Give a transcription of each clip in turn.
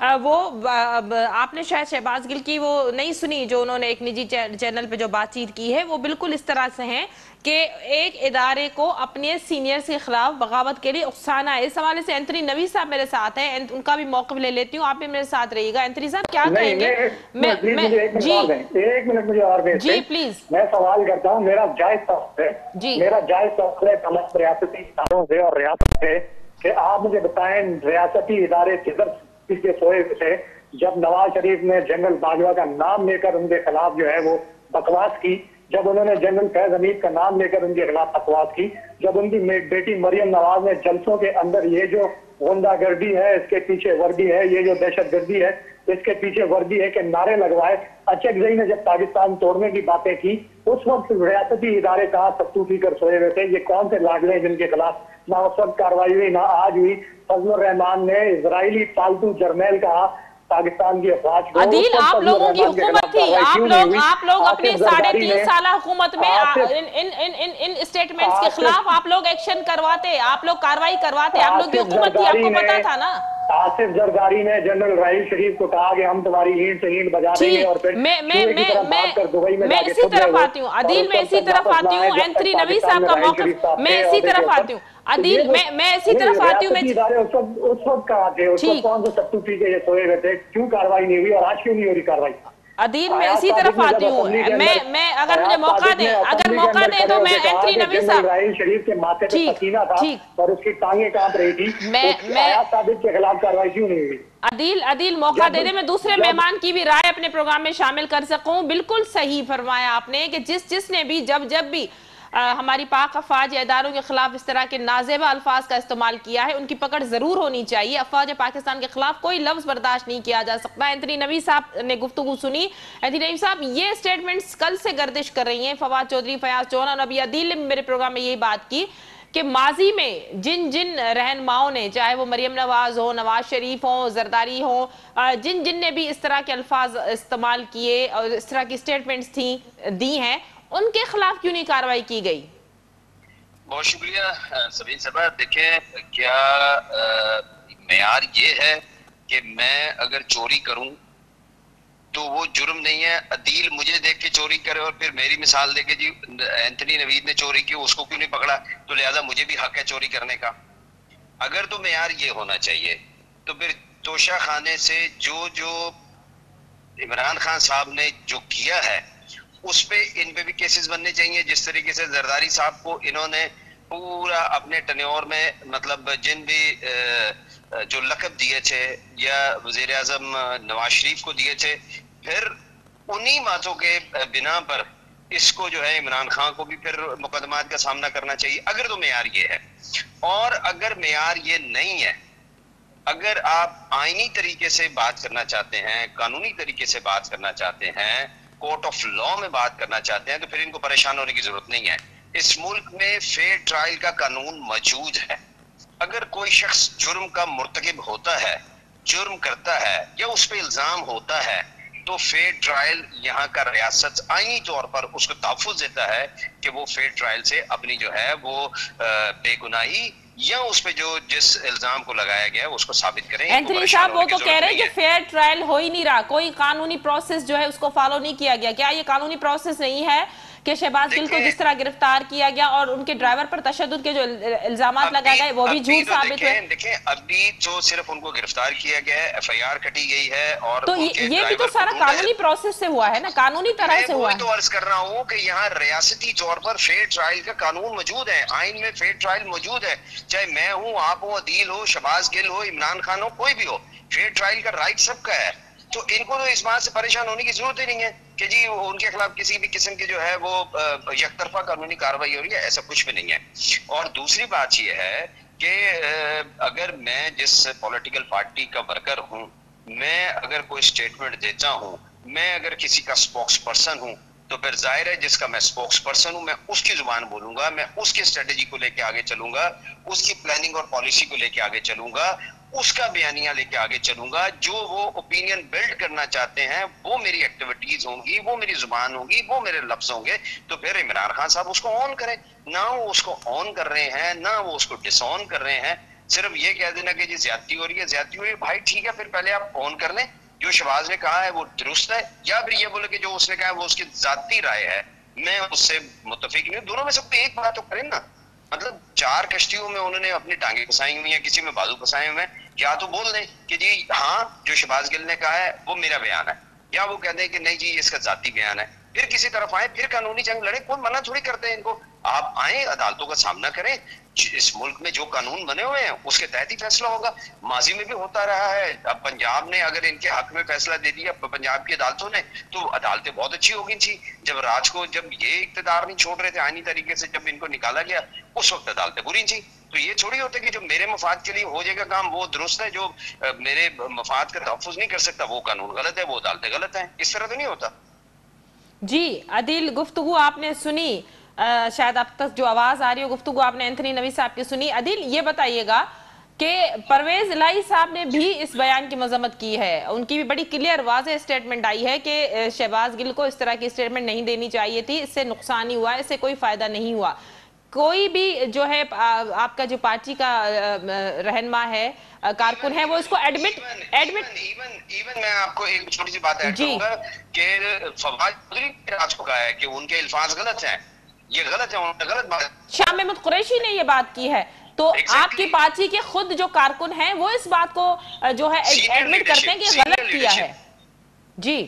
وہ آپ نے شاید شہباز گل کی وہ نہیں سنی جو انہوں نے ایک نجی چینل پہ جو بات چیت کی ہے، وہ بالکل اس طرح سے ہیں کہ ایک ادارے کو اپنے سینئرز کے خلاف بغاوت کے لیے اکسانا ہے۔ اس حوالے سے اینتھنی نوید صاحب میرے ساتھ ہیں، ان کا بھی موقف لے لیتی ہوں، آپ بھی میرے ساتھ رہیے گا۔ اینتھنی صاحب کیا کہیں گے؟ ایک منٹ مجھے اور جی پلیز، میں سوال کرتا ہوں، میرا جائز سوال ہے، میرا جائز سوال ہے تمام ریاستی اداروں سے اور ریاست سے کہ آپ مجھے بتائیں ریاستی ادارے کدھر کے سوئے تھے جب نواز شریف نے جنرل باجوہ کا نام لے کر ان کے خلاف جو ہے وہ بکواس کی، جب انہوں نے جنرل فیض حمید کا نام لے کر ان کے خلاف بکواس کی، جب ان کی بیٹی مریم نواز نے جلسوں کے اندر یہ جو غنڈہ گردی ہے اس کے پیچھے وردی ہے، یہ جو دہشت گردی ہے اس کے پیچھے وردی ہے کہ نعرے لگوائے، اچکزئی نے جب پاکستان توڑنے کی باتیں کی اس وقت ریاستی ادارے کہاں ستو پی کر سوئے ہوئے تھے؟ یہ کون سے لاڈلے ہیں جن کے خلاف نہ اس وقت کاروائی ہوئی نہ آج ہوئی؟ فضل الرحمان نے اسرائیلی پالتو جرنیل کہا پاکستان کی افواج کو، عدیل آپ لوگوں کی حکومت تھی، آپ لوگ اپنے 3.5 سالہ حکومت میں ان اسٹیٹمنٹس کے خلاف آپ لوگ ایکشن کرواتے، آپ لوگ کاروائی کرواتے، آپ لوگ کی حکومت تھی، آپ کو پتا تھا نا۔ آصف زرداری نے جنرل راحیل شریف کو کہا کہ ہم تمہاری اینٹ سے اینٹ بجا دیں گے اور پھر میں اسی طرف آتی ہوں عدیل، میں اسی طرف آتی ہوں، اینتھنی نوید صاحب کا موقف میں اسی طرف آتی ہوں عدیل، میں اسی طرف آتی ہوں۔ اس وقت کہا تھے، اس وقت کون سے ستو پی کے یہ سوئے ہوئے تھے؟ کیوں کاروائی نہیں ہوئی اور آج کیوں نہیں ہو رہی کاروائی؟ عدیل میں اسی طرف آتی ہوں، میں اگر مجھے موقع دیں تو میں اینتھنی نوید صاحب راحیل شریف کے ماتھے پہ سکینہ تھا اور اس کی ٹانگیں کانپ رہی تھی، آیات ثابت کے خلاف کاروائی کیوں نہیں ہوئی؟ عدیل موقع دے دیں میں دوسرے مہمان کی بھی رائے اپنے پروگرام میں شامل کر سکوں۔ بالکل صحیح فرمایا آپ نے کہ جس نے بھی جب بھی ہماری پاک افواج یا اداروں کے خلاف اس طرح کے نازیبا الفاظ کا استعمال کیا ہے ان کی پکڑ ضرور ہونی چاہیے۔ افواج پاکستان کے خلاف کوئی لفظ برداشت نہیں کیا جا سکتا۔ اینتھنی نوید صاحب نے گفتگو سنی۔ اینتھنی نوید صاحب یہ سٹیٹمنٹس کل سے گردش کر رہی ہیں، فواد چودھری، فیاض چوہان اور ابھی عدیل نے میرے پروگرام میں یہی بات کی کہ ماضی میں جن رہنماؤں نے، چاہے وہ مریم نواز ہو، نواز شریف ہوں، زرداری ہوں، جن نے بھی اس طرح کے الفاظ استعمال کیے اور اس طرح کی سٹیٹمنٹس دی ہیں، ان کے خلاف کیوں نہیں کاروائی کی گئی؟ بہت شکریہ سبین صاحبہ۔ دیکھیں کیا معیار یہ ہے کہ میں اگر چوری کروں تو وہ جرم نہیں ہے؟ عدیل مجھے دیکھ کے چوری کرے اور پھر میری مثال دے کے جی اینتھنی نوید نے چوری کی اس کو کیوں نہیں پکڑا تو لہذا مجھے بھی حق ہے چوری کرنے کا؟ اگر تو معیار یہ ہونا چاہیے تو پھر توشہ خانے سے جو عمران خان صاحب نے جو کیا ہے اس پہ ان پہ بھی کیسز بننے چاہیے۔ جس طریقے سے زرداری صاحب کو انہوں نے پورا اپنے ٹنیور میں مطلب جن بھی جو لقب دیے تھے یا وزیر اعظم نواز شریف کو دیے تھے، پھر انہی باتوں کے بنا پر اس کو جو ہے عمران خان کو بھی پھر مقدمات کا سامنا کرنا چاہیے اگر تو معیار یہ ہے۔ اور اگر معیار یہ نہیں ہے، اگر آپ آئینی طریقے سے بات کرنا چاہتے ہیں، قانونی طریقے سے بات کرنا چاہتے ہیں، کورٹ آف لا میں بات کرنا چاہتے ہیں، تو پھر ان کو پریشان ہونے کی ضرورت نہیں ہے۔ اس ملک میں فیئر ٹرائل کا قانون موجود ہے۔ اگر کوئی شخص جرم کا مرتکب ہوتا ہے، جرم کرتا ہے یا اس پہ الزام ہوتا ہے تو فیئر ٹرائل یہاں کا ریاست آئینی طور پر اس کو تحفظ دیتا ہے کہ وہ فیئر ٹرائل سے اپنی جو ہے وہ بے گناہی یا اس پہ جو جس الزام کو لگایا گیا ہے اس کو ثابت کریں۔ اینتھنی صاحب وہ تو کہہ رہے ہیں کہ فیئر ٹرائل ہو ہی نہیں رہا، کوئی قانونی پروسیس جو ہے اس کو فالو نہیں کیا گیا۔ کیا یہ قانونی پروسیس نہیں ہے کہ شہباز گل کو جس طرح گرفتار کیا گیا اور ان کے ڈرائیور پر تشدد کے جو الزامات لگائے گئے وہ بھی جھوٹ ثابت ہوئے؟ دیکھیں ابھی تو صرف ان کو گرفتار کیا گیا ہے، ایف آئی آر کٹی گئی ہے اور تو یہ بھی تو سارا قانونی پروسیس سے ہوا ہے نا، قانونی طرح سے ہوا ہے۔ میں تو عرض کر رہا ہوں کہ یہاں ریاستی طور پر فیئر ٹرائل کا قانون موجود ہے، آئین میں فیئر ٹرائل موجود ہے، چاہے میں ہوں، آپ ہو، عدیل ہو، شہباز گل ہو، عمران خان ہو، کوئی بھی ہو، فیئر ٹرائل کا رائٹ سب کا ہے۔ تو ان کو تو اس بات سے پریشان ہونے کی ضرورت ہی نہیں ہے کہ جی ان کے خلاف کسی بھی قسم کی جو ہے وہ یک طرفہ قانونی کارروائی ہو رہی ہے، ایسا کچھ بھی نہیں ہے۔ اور دوسری بات یہ ہے کہ اگر میں جس پولیٹیکل پارٹی کا ورکر ہوں، میں اگر کوئی سٹیٹمنٹ دیتا ہوں، میں اگر کسی کا سپوکس پرسن ہوں تو پھر ظاہر ہے جس کا میں سپوکس پرسن ہوں میں اس کی زبان بولوں گا، میں اس کی اسٹریٹجی کو لے کے آگے چلوں گا، اس کی پلاننگ اور پالیسی کو لے کے آگے چلوں گا، اس کا بیانیہ لے کے آگے چلوں گا۔ جو وہ اوپینین بلڈ کرنا چاہتے ہیں وہ میری ایکٹیویٹیز ہوں گی، وہ میری زبان ہوگی، وہ میرے لفظ ہوں گے۔ تو پھر عمران خان صاحب اس کو آن کریں، نہ وہ اس کو آن کر رہے ہیں، نہ وہ اس کو ڈس آن کر رہے ہیں۔ صرف یہ کہہ دینا کہ جی زیادتی ہو رہی ہے بھائی ٹھیک ہے، پھر پہلے آپ فون کر لیں، جو شہباز نے کہا ہے وہ درست ہے، یا پھر یہ بولے کہ جو اس نے کہا ہے وہ اس کی ذاتی رائے ہے، میں اس سے متفق نہیں ہوں، دونوں میں سے کوئی ایک بات تو کریں نا. مطلب 4 کشتیوں میں انہوں نے اپنی ٹانگیں پھنسائی ہوئی ہیں، کسی میں بازو پھنسائے ہوئے ہیں، یا تو بول دیں کہ جی ہاں جو شہباز گل نے کہا ہے وہ میرا بیان ہے، یا وہ کہہ دیں کہ نہیں جی اس کا ذاتی بیان ہے، پھر کسی طرف آئیں، پھر قانونی جنگ لڑیں. کوئی منع تھوڑی کرتے ہیں ان کو. آپ آئیں، عدالتوں کا سامنا کریں، اس ملک میں جو قانون بنے ہوئے ہیں اس کے تحت ہی فیصلہ ہوگا. ماضی میں بھی ہوتا رہا ہے. اب پنجاب نے اگر ان کے حق میں فیصلہ دے دیا پنجاب کی عدالتوں نے، تو عدالتیں بہت اچھی ہو گئی تھی. جب راج کو جب یہ اقتدار نہیں چھوڑ رہے تھے آئینی طریقے سے، جب ان کو نکالا گیا اس وقت عدالتیں بری تھی. تو یہ تھوڑی ہوتا ہے کہ جو میرے مفاد کے لیے ہو جائے گا کام وہ درست ہے، جو میرے مفاد کا تحفظ نہیں کر سکتا وہ قانون غلط ہے، وہ عدالتیں غلط ہیں. اس طرح تو نہیں ہوتا. جی عدیل، گفتگو آپ نے سنی، شاید اب تک جو آواز آ رہی ہو گفتگو آپ نے اینتھنی نوی صاحب کی سنی. عدیل یہ بتائیے گا کہ پرویز الہی صاحب نے بھی اس بیان کی مذمت کی ہے، ان کی بھی بڑی کلیئر واضح اسٹیٹمنٹ آئی ہے کہ شہباز گل کو اس طرح کی اسٹیٹمنٹ نہیں دینی چاہیے تھی، اس سے نقصان ہی ہوا، اس سے کوئی فائدہ نہیں ہوا. کوئی بھی جو ہے آپ کا جو پارٹی کا رہنما ہے، کارکن ہے، وہ اس کو ایڈمٹ ایون میں آپ کو ایک چھوٹی سی بات ایڈ کروں گا کہ فواد چودھری نے آج کو کہا ہے کہ ان کے الفاظ غلط ہیں، یہ غلط ہے، انہوں نے غلط بات. شاہ محمود قریشی نے یہ بات کی ہے، تو آپ کی پارٹی کے خود جو کارکن ہیں وہ اس بات کو جو ہے ایڈمٹ کرتے ہیں کہ غلط کیا ہے. جی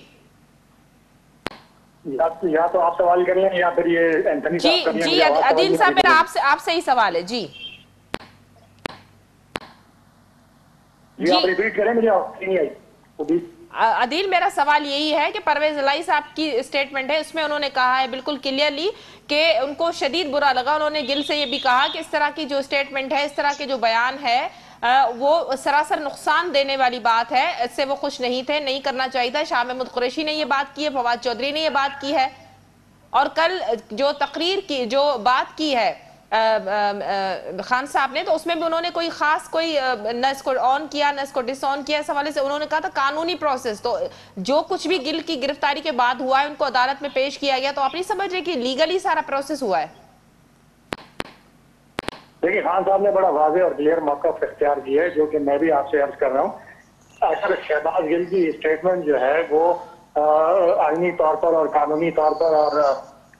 یا تو آپ سوال کریں یا پھر یہ اینتھنی صاحب کریں. جی عدیل صاحب میرا آپ سے ہی سوال ہے. جی آپ ریپیٹ کریں، مجھے آواز نہیں آئی. عدیل میرا سوال یہی ہے کہ پرویز الہی صاحب کی اسٹیٹمنٹ ہے، اس میں انہوں نے کہا ہے بالکل کلیئرلی کہ ان کو شدید برا لگا. انہوں نے گل سے یہ بھی کہا کہ اس طرح کی جو اسٹیٹمنٹ ہے، اس طرح کے جو بیان ہے وہ سراسر نقصان دینے والی بات ہے، اس سے وہ خوش نہیں تھے، نہیں کرنا چاہیے تھا. شاہ محمود قریشی نے یہ بات کی ہے، فواد چودھری نے یہ بات کی ہے، اور کل جو تقریر کی جو بات کی ہے خان صاحب نے، تو اس میں بھی انہوں نے کوئی خاص کوئی نہ اس کو آن کیا نہ اس کو ڈس آن کیا. اس حوالے سے انہوں نے کہا تھا قانونی پروسیس، تو جو کچھ بھی گل کی گرفتاری کے بعد ہوا ہے ان کو عدالت میں پیش کیا گیا، تو آپ نہیں سمجھ رہے کہ لیگلی سارا پروسیس ہوا ہے؟ دیکھیں خان صاحب نے بڑا واضح اور کلیئر موقف اختیار کیا ہے، جو کہ میں بھی آپ سے عرض کر رہا ہوں. اکثر شہباز گل کی اسٹیٹمنٹ جو ہے وہ آئینی طور پر اور قانونی طور پر اور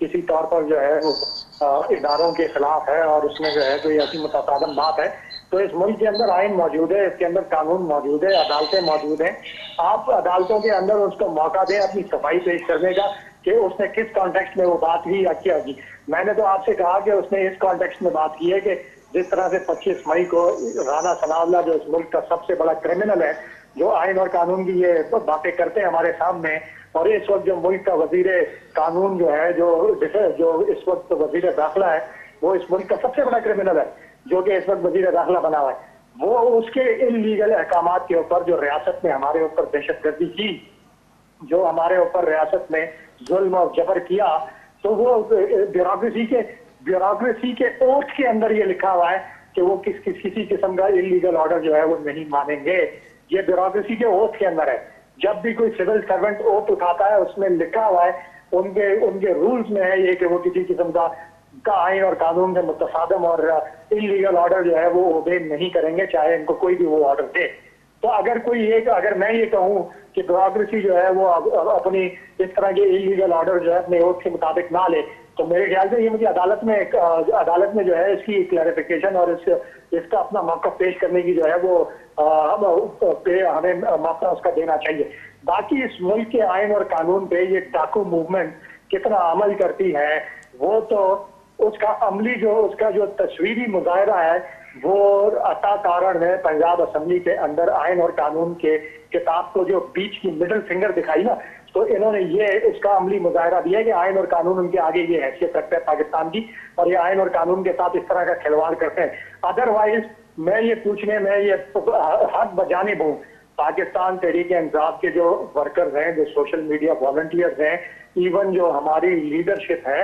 کسی طور پر جو ہے وہ اداروں کے خلاف ہے، اور اس میں جو ہے کوئی ایسی متصادم بات ہے. تو اس ملک کے اندر آئین موجود ہے، اس کے اندر قانون موجود ہے، عدالتیں موجود ہیں. آپ عدالتوں کے اندر اس کو موقع دیں اپنی صفائی پیش کرنے کا کہ اس نے کس کانٹیکسٹ میں وہ بات کی یا کیا کی. میں نے تو آپ سے کہا کہ اس نے اس کانٹیکسٹ میں بات کی ہے کہ جس طرح سے 25 مئی کو رانا ثناء اللہ جو اس ملک کا سب سے بڑا کرمنل ہے، جو آئین اور قانون کی یہ باتیں کرتے ہیں ہمارے سامنے، اور اس وقت جو ملک کا وزیر قانون جو ہے، جو اس وقت وزیر داخلہ ہے، وہ اس ملک کا سب سے بڑا کرمنل ہے جو کہ اس وقت وزیر داخلہ بنا ہوا ہے. وہ اس کے ان لیگل احکامات کے اوپر جو ریاست میں ہمارے اوپر دہشت گردی کی، جو ہمارے اوپر ریاست میں ظلم اور جبر کیا، تو وہ بیوروکریسی کے اوتھ کے اندر یہ لکھا ہوا ہے کہ وہ کسی قسم کا انلیگل آرڈر جو ہے وہ نہیں مانیں گے. یہ بیوروکریسی کے اوتھ کے اندر ہے. جب بھی کوئی سول سرونٹ اوتھ اٹھاتا ہے اس میں لکھا ہوا ہے، ان کے رولز میں ہے یہ کہ وہ کسی قسم کا آئین اور قانون سے متصادم اور انلیگل آرڈر جو ہے وہ اوبے نہیں کریں گے، چاہے ان کو کوئی بھی وہ آرڈر دے. تو اگر میں یہ کہوں کہ بیوروکریسی جو ہے وہ اپنی اس طرح کے انلیگل آرڈر جو ہے اپنے اوتھ کے مطابق نہ لے، تو میرے خیال سے یہ مجھے عدالت میں جو ہے اس کی کلیریفیکیشن اور اس کا اپنا موقف پیش کرنے کی جو ہے وہ ہمیں موقع اس کا دینا چاہیے. باقی اس ملک کے آئین اور قانون پہ یہ ڈاکو موومنٹ کتنا عمل کرتی ہے، وہ تو اس کا عملی اس کا جو تصویری مظاہرہ ہے وہ عطا کارن نے پنجاب اسمبلی کے اندر آئین اور قانون کے کتاب کو جو بیچ کی مڈل فنگر دکھائی نا، تو انہوں نے یہ اس کا عملی مظاہرہ دیا کہ آئین اور قانون ان کے آگے یہ حیثیت رکھتے ہیں پاکستان کی، اور یہ آئین اور قانون کے ساتھ اس طرح کا کھلواڑ کرتے ہیں. ادروائز میں یہ حق بجانب ہوں، پاکستان تحریک انصاف کے جو ورکرز ہیں، جو سوشل میڈیا والنٹیئرز ہیں، ایون جو ہماری لیڈرشپ ہے،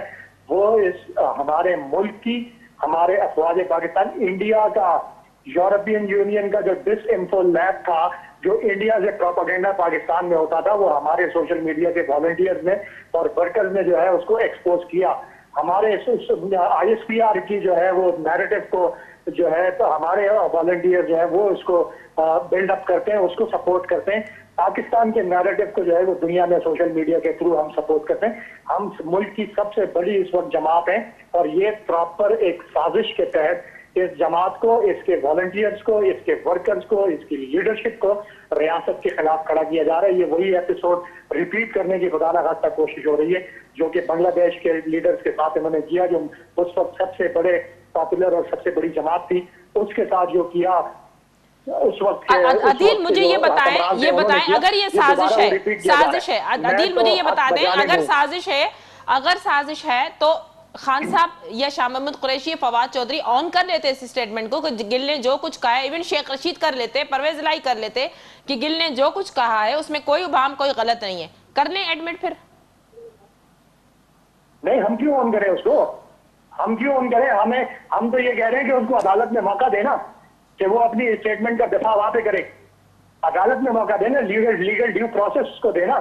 وہ اس ہمارے ملک کی، ہمارے افواج پاکستان، انڈیا کا، یورپین یونین کا جو ڈس انفو لیب تھا، جو انڈیا سے پروپیگنڈا پاکستان میں ہوتا تھا، وہ ہمارے سوشل میڈیا کے والنٹیئرز نے اور ورکرز نے جو ہے اس کو ایکسپوز کیا. ہمارے ISPR کی جو ہے وہ نیریٹو کو جو ہے تو ہمارے والنٹیئر جو ہے وہ اس کو بلڈ اپ کرتے ہیں, اس کو سپورٹ کرتے ہیں. پاکستان کے نیریٹو کو جو ہے وہ دنیا میں سوشل میڈیا کے تھرو ہم سپورٹ کرتے ہیں. ہم ملک کی سب سے بڑی اس وقت جماعت ہیں, اور یہ پراپر ایک سازش کے تحت اس جماعت کو, اس کے والنٹیئرز کو, اس کے ورکرز کو, اس کی لیڈرشپ کو ریاست کے خلاف کھڑا کیا جا رہا ہے. یہ وہی ایپیسوڈ ریپیٹ کرنے کی خدا نخواستہ کوشش ہو رہی ہے جو کہ بنگلہ دیش کے لیڈرز کے ساتھ انہوں نے کیا, جو اس وقت سب سے بڑے پاپولر اور سب سے بڑی جماعت تھی, اس کے ساتھ جو کیا اس وقت. عدیل مجھے یہ بتائیں اگر یہ سازش ہے, عدیل مجھے یہ بتا دیں اگر سازش ہے تو خان صاحب یا شاہ محمود قریشی, فواد چودھری آن کر لیتے اس اسٹیٹمنٹ کو کہ گل نے جو کچھ کہا ہے, ایون شیخ رشید کر لیتے, پرویز الہی کر لیتے کہ گل نے جو کچھ کہا ہے اس میں کوئی ابہام, کوئی غلط نہیں ہے, کر لیں ایڈمٹ. پھر نہیں, ہم کیوں آن کریں اس کو, ہم کیوں آن کریں؟ ہم تو یہ کہہ رہے ہیں کہ اس کو عدالت میں موقع دینا کہ وہ اپنی اسٹیٹمنٹ کا دفاع وہاں پہ کرے. عدالت میں موقع دینا, لیگل ڈیو پروسیس کو دینا.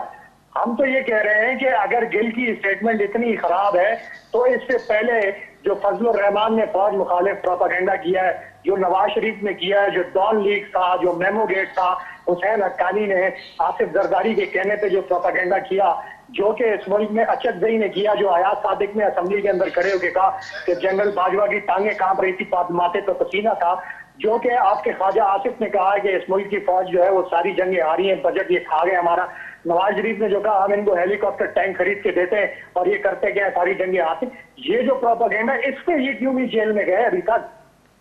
ہم تو یہ کہہ رہے ہیں کہ اگر گل کی اسٹیٹمنٹ اتنی خراب ہے تو اس سے پہلے جو فضل الرحمان نے فوج مخالف پروپیگنڈا کیا ہے, جو نواز شریف نے کیا ہے, جو ڈان لیگ تھا, جو میمو گیٹ تھا, حسین حقانی نے آصف زرداری کے کہنے پہ جو پروپیگنڈا کیا, جو کہ اس ملک میں اچد زئی نے کیا, جو ایاز صادق نے اسمبلی کے اندر کھڑے ہو کے کہا کہ جنرل باجوہ کی ٹانگیں کانپ رہی تھی, ماتھے پہ پسینہ تھا, جو کہ آپ کے خواجہ آصف نے کہا ہے کہ اس ملک کی فوج جو ہے وہ ساری جنگیں ہاری ہیں, بجٹ یہ کھا گئے ہمارا. نواز شریف نے جو کہا ہم ان کو ہیلی کاپٹر ٹینک خرید کے دیتے ہیں اور یہ کرتے کیا ساری جنگیں ہاتھ. یہ جو پروپیگنڈا, اس پہ یہ کیوں بھی جیل میں گئے ابھی تک,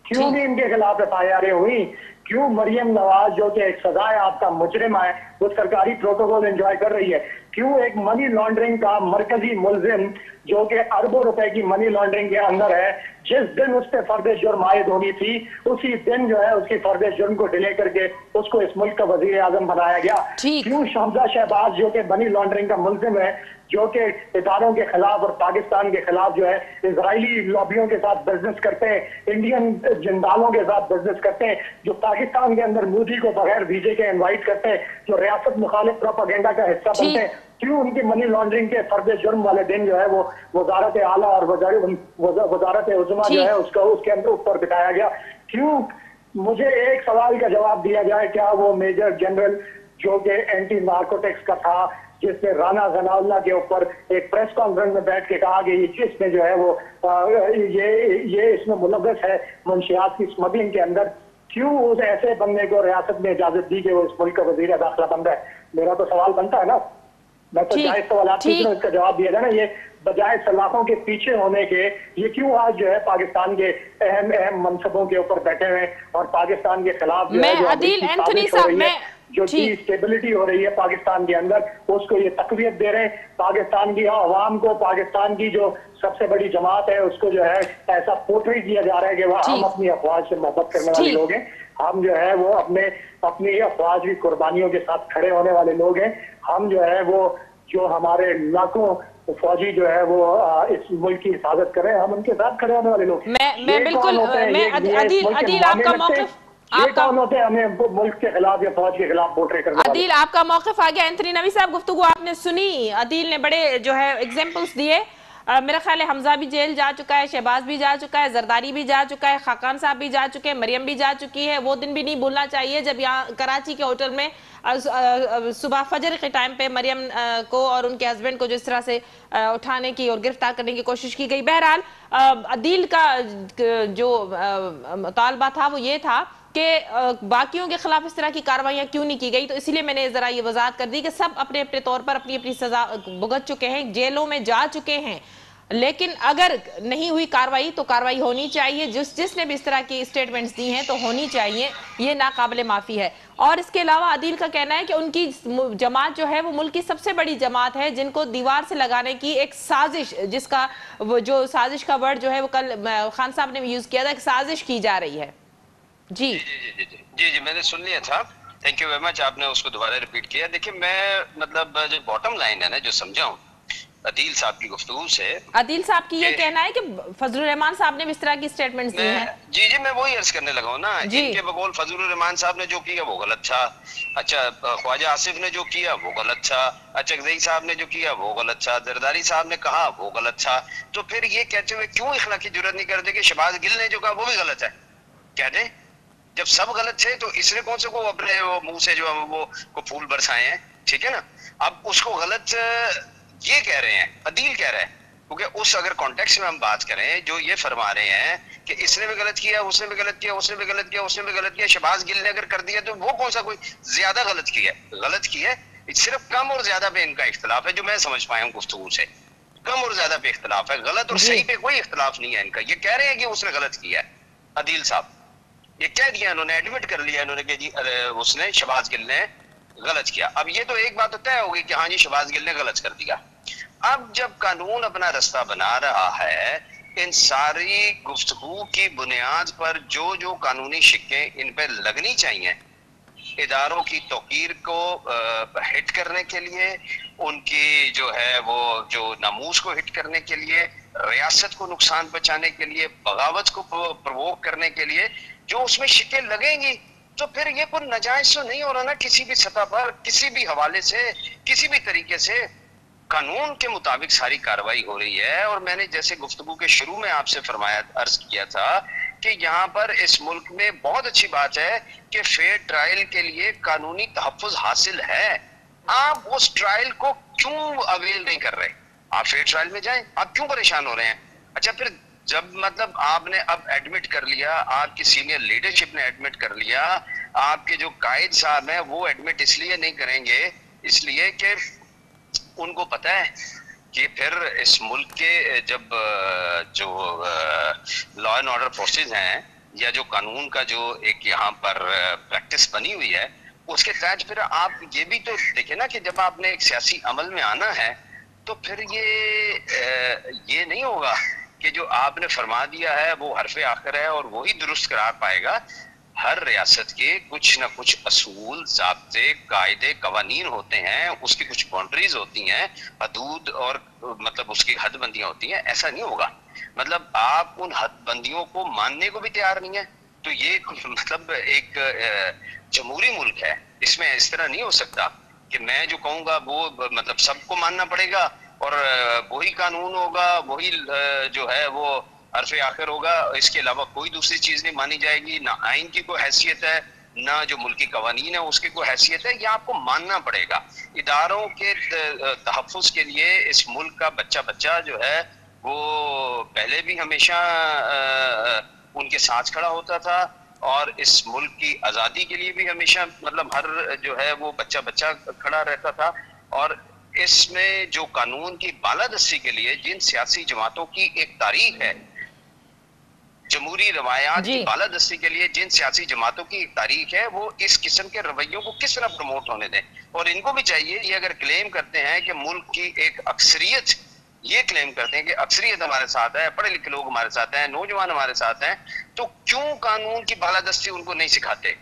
کیوں بھی ان کے خلاف FIR ہوئی, کیوں مریم نواز جو کہ ایک سزا یافتہ مجرم ہے وہ سرکاری پروٹوکول انجوائے کر رہی ہے, کیوں ایک منی لانڈرنگ کا مرکزی ملزم جو کہ اربوں روپے کی منی لانڈرنگ کے اندر ہے, جس دن اس پہ فرد جرم عائد ہونی تھی اسی دن جو ہے اس کی فرد جرم کو ڈیلے کر کے اس کو اس ملک کا وزیر اعظم بنایا گیا. کیوں شہزاد شہباز جو کہ منی لانڈرنگ کا ملزم ہے, جو کہ اداروں کے خلاف اور پاکستان کے خلاف جو ہے اسرائیلی لابیوں کے ساتھ بزنس کرتے ہیں, انڈین جنرالوں کے ساتھ بزنس کرتے ہیں, جو پاکستان کے اندر مودی کو بغیر ویزے کے انوائٹ کرتے ہیں, جو ریاست مخالف پروپیگنڈا کا حصہ بنتے ہیں, کیوں ان کی منی لانڈرنگ کے فرد جرم والے دن جو ہے وہ وزارت اعلیٰ اور وزارت عظمیٰ جو ہے اس کے اندر اوپر بتایا گیا. کیوں, مجھے ایک سوال کا جواب دیا جائے, کیا وہ میجر جنرل جو کہ اینٹی نارکوٹکس کا تھا, جس نے رانا ثناء اللہ کے اوپر ایک پریس کانفرنس میں بیٹھ کے کہا کہ اس میں جو ہے وہ یہ اس میں ملوث ہے منشیات کی اسمگلنگ کے اندر, کیوں اس ایسے بندے کو ریاست نے اجازت دی کہ وہ اس ملک کا وزیر داخلہ بن رہا ہے؟ میرا تو سوال بنتا ہے نا, میں تو جائز سوالات کی اس کا جواب دیا جائے نا. یہ بجائے سلاخوں کے پیچھے ہونے کے یہ کیوں آج جو ہے پاکستان کے اہم منصبوں کے اوپر بیٹھے ہوئے اور پاکستان کے خلاف جو ہے جو ڈی اسٹیبلٹی ہو رہی ہے پاکستان کے اندر اس کو یہ تقویت دے رہے ہیں. پاکستان کی عوام کو, پاکستان کی جو سب سے بڑی جماعت ہے اس کو جو ہے ایسا پورٹری کیا جا رہا ہے کہ وہ ہم اپنی افواج سے محبت کرنے والے لوگ ہیں, ہم جو ہے وہ اپنی افواج کی قربانیوں کے ساتھ کھڑے ہونے والے لوگ ہیں, ہم جو ہے وہ جو ہمارے لاکھوں فوجی جو ہے وہ اس ملک کی حفاظت کریں, ہم ان کے ساتھ کھڑے ہونے والے لوگ. میں بالکل, عدیل آپ کا موقف, یہ کون ہوتے ہیں ہمیں ملک کے خلاف یا فوج کے خلاف پورٹری کرنے والے؟ عدیل آپ کا موقف آ گیا. اینتھنی نوی صاحب گفتگو آپ نے سنی, عدیل نے بڑے جو ہے ایگزامپلز دیے. میرا خیال ہے حمزہ بھی جیل جا چکا ہے, شہباز بھی جا چکا ہے, زرداری بھی جا چکا ہے, خاقان صاحب بھی جا چکے ہیں, مریم بھی جا چکی ہے. وہ دن بھی نہیں بھولنا چاہیے جب یہاں کراچی کے ہوٹل میں صبح فجر کے ٹائم پہ مریم کو اور ان کے ہسبینڈ کو جو اس طرح سے اٹھانے کی اور گرفتار کرنے کی کوشش کی گئی. بہرحال عدیل کا جو مطالبہ تھا وہ یہ تھا کہ باقیوں کے خلاف اس طرح کی کارروائیاں کیوں نہیں کی گئی, تو اسی لیے میں نے ذرا یہ وضاحت کر دی کہ سب اپنے اپنے طور پر اپنی اپنی سزا بھگت چکے ہیں, جیلوں میں جا چکے ہیں, لیکن اگر نہیں ہوئی کارروائی تو کارروائی ہونی چاہیے. جس نے بھی اس طرح کی اسٹیٹمنٹس دی ہیں تو ہونی چاہیے, یہ ناقابل معافی ہے. اور اس کے علاوہ عدیل کا کہنا ہے کہ ان کی جماعت جو ہے وہ ملک کی سب سے بڑی جماعت ہے جن کو دیوار سے لگانے کی ایک سازش, جس کا جو سازش کا ورڈ جو ہے وہ کل خان صاحب نے یوز کیا تھا, ایک سازش کی جا رہی ہے. جی جی میں نے سن لیا تھا, تھینک یو ویری مچ, آپ نے اس کو دوبارہ ریپیٹ کیا. دیکھیں میں مطلب جو باٹم لائن ہے نا جو سمجھا ہوں عدیل صاحب کی گفتگو سے عدیل صاحب کی یہ کہنا ہے کہ فضل الرحمان صاحب نے بھی اس طرح کی سٹیٹمنٹس دی ہیں. جی میں وہی عرض کرنے لگا ہوں نا. ان کے بقول فضل الرحمان صاحب نے جو کیا وہ غلط تھا. اچھا خواجہ آصف نے جو کیا وہ غلط تھا. اچکزئی صاحب نے جو کیا وہ غلط تھا. زرداری صاحب نے کہا وہ غلط تھا. تو پھر یہ کہتے ہوئے کیوں اخلاقی جرات نہیں کرتے کہ شہباز گل نے جو کہا وہ بھی غلط ہے؟ کہہ دیں جب سب غلط تھے تو اس نے کون سے کو اپنے منہ سے جو وہ پھول برسائے ہیں. ٹھیک ہے نا. اب اس کو غلط یہ کہہ رہے ہیں, عدیل کہہ رہے ہیں, کیونکہ اس اگر کانٹیکس میں ہم بات کریں جو یہ فرما رہے ہیں کہ اس نے بھی غلط کیا, اس نے بھی غلط کیا, اس نے بھی غلط کیا, اس نے بھی غلط کیا, شہباز گل نے اگر کر دیا تو وہ کون سا کوئی زیادہ غلط کیا ہے؟ غلط کیا ہے صرف کم اور زیادہ پہ ان کا اختلاف ہے جو میں سمجھ پایا ہوں گفتگو سے. کم اور زیادہ پہ اختلاف ہے, غلط اور صحیح پہ کوئی اختلاف نہیں ہے ان کا. یہ کہہ رہے ہیں کہ اس نے غلط کیا ہے. عدیل صاحب یہ کہہ دیا, انہوں نے ایڈمٹ کر لیا انہوں نے کہ جی اس نے شہباز گل نے غلط کیا. اب یہ تو ایک بات تو طے ہوگی کہ ہاں جی شہباز گل نے غلط کر دیا. اب جب قانون اپنا رستہ بنا رہا ہے ان ساری گفتگو کی بنیاد پر جو قانونی شکیں ان پہ لگنی چاہیے اداروں کی توقیر کو ہٹ کرنے کے لیے, ان کی جو ہے وہ جو ناموس کو ہٹ کرنے کے لیے, ریاست کو نقصان پہنچانے کے لیے, بغاوت کو پرووک کرنے کے لیے جو اس میں شکیں لگیں گی تو پھر یہ پر ناجائز تو نہیں ہو رہا نا کسی بھی سطح پر, کسی بھی حوالے سے, کسی بھی طریقے سے. قانون کے مطابق ساری کارروائی ہو رہی ہے. اور میں نے جیسے گفتگو کے شروع میں آپ سے فرمایا عرض کیا تھا کہ یہاں پر اس ملک میں بہت اچھی بات ہے کہ فیئر ٹرائل کے لیے قانونی تحفظ حاصل ہے. آپ اس ٹرائل کو کیوں اویل نہیں کر رہے؟ آپ فیئر ٹرائل میں جائیں, آپ کیوں پریشان ہو رہے ہیں؟ اچھا پھر جب مطلب آپ نے اب ایڈمٹ کر لیا, آپ کی سینئر لیڈرشپ نے ایڈمٹ کر لیا, آپ کے جو قائد صاحب ہیں وہ ایڈمٹ اس لیے نہیں کریں گے اس لیے کہ ان کو پتہ ہے کہ پھر اس ملک کے جب جو لا اینڈ آرڈر فورسز ہیں یا جو قانون کا جو ایک یہاں پر پریکٹس بنی ہوئی ہے اس کے تحت پھر آپ یہ بھی تو دیکھیں نا کہ جب آپ نے ایک سیاسی عمل میں آنا ہے تو پھر یہ نہیں ہوگا کہ جو آپ نے فرما دیا ہے وہ حرف آخر ہے اور وہی درست قرار پائے گا. ہر ریاست کے کچھ نہ کچھ اصول, ضابطے, قاعدے, قوانین ہوتے ہیں, اس کی کچھ باؤنڈریز ہوتی ہیں, حدود اور مطلب اس کی حد بندیاں ہوتی ہیں. ایسا نہیں ہوگا مطلب آپ ان حد بندیوں کو ماننے کو بھی تیار نہیں ہے تو یہ مطلب ایک جمہوری ملک ہے, اس میں اس طرح نہیں ہو سکتا کہ میں جو کہوں گا وہ مطلب سب کو ماننا پڑے گا اور وہی قانون ہوگا, وہی جو ہے وہ حرف آخر ہوگا, اس کے علاوہ کوئی دوسری چیز نہیں مانی جائے گی. نہ آئین کی کوئی حیثیت ہے, نہ جو ملکی قوانین ہے اس کی کوئی حیثیت ہے. یہ آپ کو ماننا پڑے گا. اداروں کے تحفظ کے لیے اس ملک کا بچہ جو ہے وہ پہلے بھی ہمیشہ ان کے ساتھ کھڑا ہوتا تھا اور اس ملک کی آزادی کے لیے بھی ہمیشہ مطلب ہر جو ہے وہ بچہ کھڑا رہتا تھا. اور اس میں جو قانون کی بالادستی کے لیے جن سیاسی جماعتوں کی ایک تاریخ ہے, جمہوری روایات کی بالادستی کے لیے جن سیاسی جماعتوں کی تاریخ ہے, وہ اس قسم کے رویوں کو کس طرح پروموٹ ہونے دیں. اور ان کو بھی چاہیے یہ اگر کلیم کرتے ہیں کہ ملک کی ایک اکثریت, یہ کلیم کرتے ہیں کہ اکثریت ہمارے ساتھ ہے, پڑھے لکھے لوگ ہمارے ساتھ ہیں, نوجوان ہمارے ساتھ ہیں, تو کیوں قانون کی بالادستی ان کو نہیں سکھاتے؟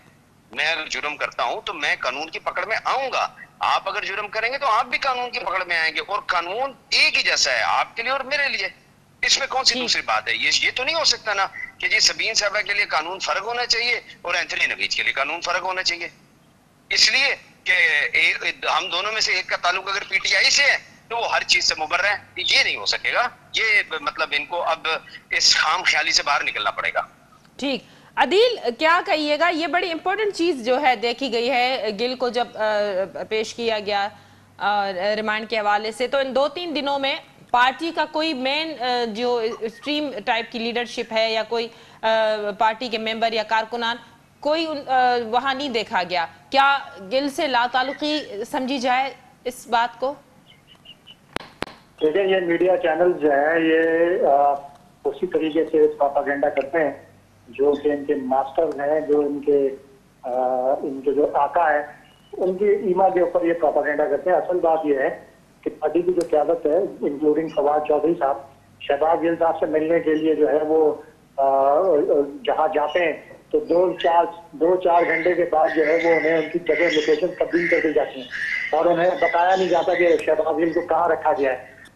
میں اگر جرم کرتا ہوں تو میں قانون کی پکڑ میں آؤں گا, آپ اگر جرم کریں گے تو آپ بھی قانون کی پکڑ میں آئیں گے, اور قانون ایک ہی جیسا ہے آپ کے لیے اور میرے لیے. اس میں کون سی دوسری بات ہے؟ یہ تو نہیں ہو سکتا نا کہ جی سبین صاحبہ کے لیے قانون فرق ہونا چاہیے اور اینتھنی نوید کے لیے قانون فرق ہونا چاہیے اس لیے کہ ہم دونوں میں سے ایک کا تعلق اگر پی ٹی آئی سے ہے تو وہ ہر چیز سے مبرہ ہے. یہ نہیں ہو سکے گا. یہ مطلب ان کو اب اس خام خیالی سے باہر نکلنا پڑے گا. ٹھیک. عدیل کیا کہیے گا, یہ بڑی امپورٹنٹ چیز جو ہے دیکھی گئی ہے گل کو جب پیش کیا گیا ریمانڈ کے حوالے سے, تو ان 2-3 دنوں میں پارٹی کا کوئی مین جو اسٹریم ٹائپ کی لیڈرشپ ہے یا کوئی پارٹی کے ممبر یا کارکنان کوئی وہاں نہیں دیکھا گیا. کیا گل سے لا تعلقی سمجھی جائے اس بات کو؟ دیکھیں یہ میڈیا چینل جو ہیں یہ اسی طریقے سے پروپیگنڈا کرتے ہیں جو کہ ان کے ماسٹر ہیں, جو ان کے جو آقا ہے ان کی ایما کے اوپر یہ پروپیگنڈا کرتے ہیں. اصل بات یہ ہے کہ پارٹی کی جو قیادت ہے انکلوڈنگ فواد چودھری صاحب شہباز گل صاحب سے ملنے کے لیے جو ہے وہ جہاں جاتے ہیں تو 2-4 گھنٹے کے بعد جو ہے وہ انہیں ان کی جگہ لوکیشن تبدیل کر دی جاتی ہیں اور انہیں بتایا نہیں جاتا کہ شہباز گل کو کہاں رکھا گیا ہے.